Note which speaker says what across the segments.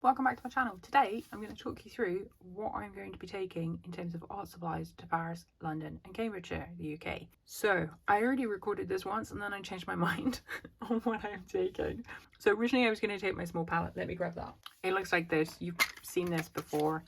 Speaker 1: Welcome back to my channel. Today I'm going to talk you through what I'm going to be taking in terms of art supplies to Paris, London and Cambridgeshire, the UK. So I already recorded this once and then I changed my mind on what I'm taking. So originally I was going to take my small palette. Let me grab that. It looks like this. You've seen this before.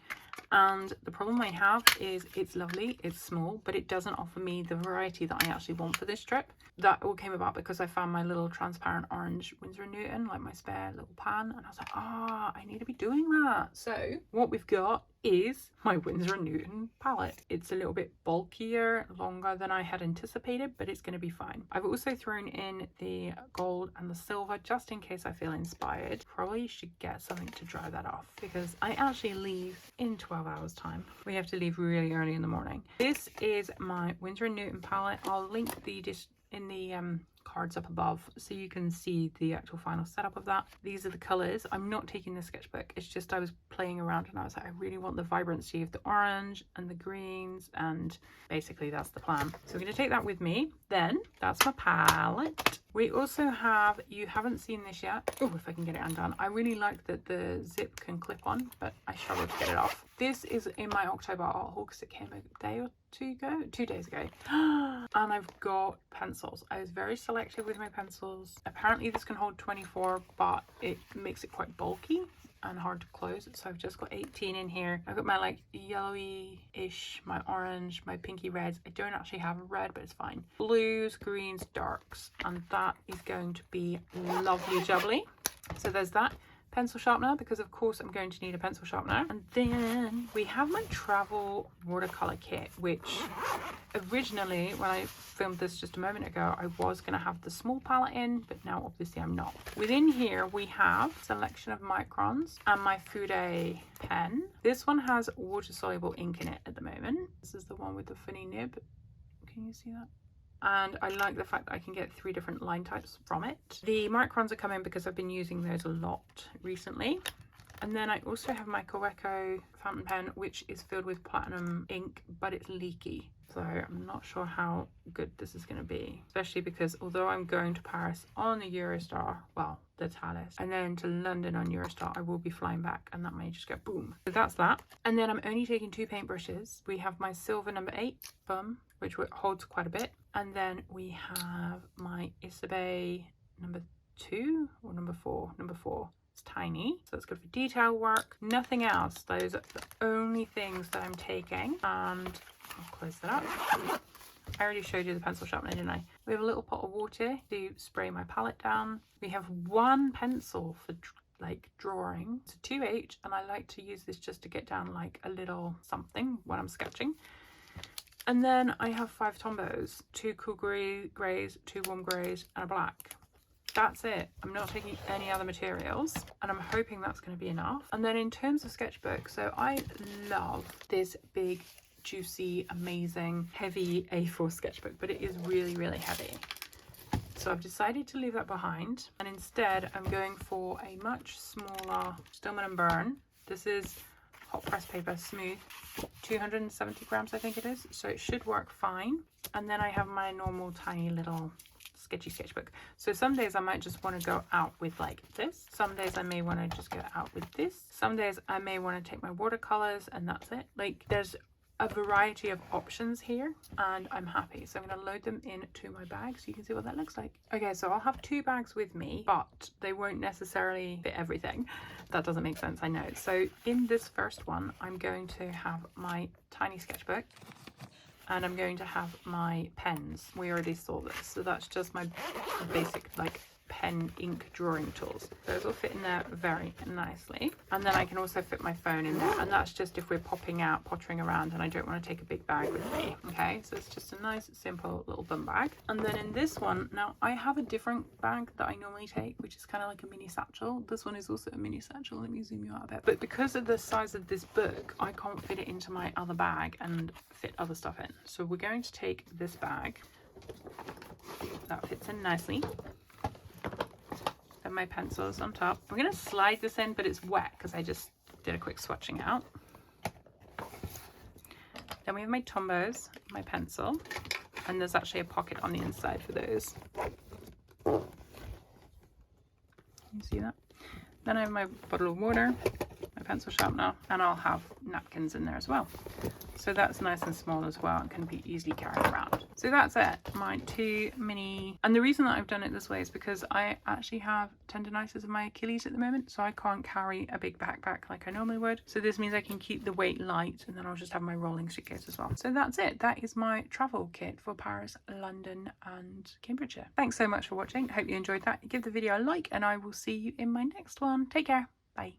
Speaker 1: And the problem I have is it's lovely, it's small, but it doesn't offer me the variety that I actually want for this trip. That all came about because I found my little transparent orange Winsor & Newton, like my spare little pan, and I was like, I need to be doing that. So what we've got is my Winsor & Newton palette. It's a little bit bulkier, longer than I had anticipated, but it's going to be fine. I've also thrown in the gold and the silver just in case I feel inspired. Probably should get something to dry that off because I actually leave in 12 hours time. We have to leave really early in the morning. This is my Winsor & Newton palette. I'll link the in the cards up above so you can see the actual final setup of that. These are the colors. I'm not taking the sketchbook, it's just I was playing around and I was like, I really want the vibrancy of the orange and the greens, and basically that's the plan. So I'm going to take that with me. Then that's my palette. We also have, you haven't seen this yet. Oh, if I can get it undone. I really like that the zip can clip on, but I struggle to get it off. This is in my October art haul because it came a day or 2 days ago. And I've got pencils. I was very selective with my pencils. Apparently this can hold 24, but it makes it quite bulky and hard to close, so I've just got 18 in here. I've got my like yellowy-ish, my orange, my pinky reds. I don't actually have a red, but it's fine. Blues, greens, darks, and that is going to be lovely jubbly. So there's that. Pencil sharpener, because of course I'm going to need a pencil sharpener. And then we have my travel watercolor kit, which originally when I filmed this just a moment ago I was going to have the small palette in, but now obviously I'm not. Within here we have a selection of microns and my Fude pen. This one has water soluble ink in it at the moment. This is the one with the funny nib. Can you see that? And I like the fact that I can get 3 different line types from it. The microns are coming because I've been using those a lot recently. And then I also have my Gouache fountain pen, which is filled with platinum ink, but it's leaky. So I'm not sure how good this is going to be, especially because although I'm going to Paris on the Eurostar, well, the Thalys, and then to London on Eurostar, I will be flying back and that may just go boom. So that's that. And then I'm only taking 2 paintbrushes. We have my silver number 8, which holds quite a bit. And then we have my Isabe number 2 or number 4? Number 4. It's tiny, so it's good for detail work. Nothing else. Those are the only things that I'm taking. And I'll close that up. I already showed you the pencil sharpener, didn't I? We have a little pot of water to spray my palette down. We have 1 pencil for like drawing. It's a 2H, and I like to use this just to get down like a little something when I'm sketching. And then I have 5 tombos, 2 cool greys, 2 warm greys, and a black. That's it. I'm not taking any other materials, and I'm hoping that's going to be enough. And then in terms of sketchbook, so I love this big, juicy, amazing, heavy A4 sketchbook, but it is really, really heavy. So I've decided to leave that behind, and instead I'm going for a much smaller Stillman & Burn. This is hot press paper, smooth, 270 grams I think it is, so it should work fine. And then I have my normal tiny little sketchy sketchbook. So some days I might just want to go out with like this. Some days I may want to just go out with this. Some days I may want to take my watercolors and that's it. Like there's a variety of options here and I'm happy. So I'm going to load them into my bag so you can see what that looks like. Okay, so I'll have 2 bags with me, but they won't necessarily fit everything. That doesn't make sense, I know. So in this first one, I'm going to have my tiny sketchbook and I'm going to have my pens. We already saw this, so that's just my basic like pen ink drawing tools. Those will fit in there very nicely, and then I can also fit my phone in there, and that's just if we're pottering around and I don't want to take a big bag with me. Okay, so it's just a nice simple little bum bag. And then in this one, now I have a different bag that I normally take, which is kind of like a mini satchel. This one is also a mini satchel. Let me zoom you out a bit. But because of the size of this book, I can't fit it into my other bag and fit other stuff in. So we're going to take this bag. That fits in nicely. And my pencils on top. I'm going to slide this in, but it's wet because I just did a quick swatching out. Then we have my tombos, my pencil, and there's actually a pocket on the inside for those. You see that? Then I have my bottle of water, my pencil sharpener, and I'll have napkins in there as well. So that's nice and small as well and can be easily carried around. So that's it, my 2 mini, and the reason that I've done it this way is because I actually have tendonitis of my Achilles at the moment, so I can't carry a big backpack like I normally would. So this means I can keep the weight light, and then I'll just have my rolling suitcase as well. So that's it, that is my travel kit for Paris, London and Cambridgeshire. Thanks so much for watching, hope you enjoyed that. Give the video a like and I will see you in my next one. Take care, bye.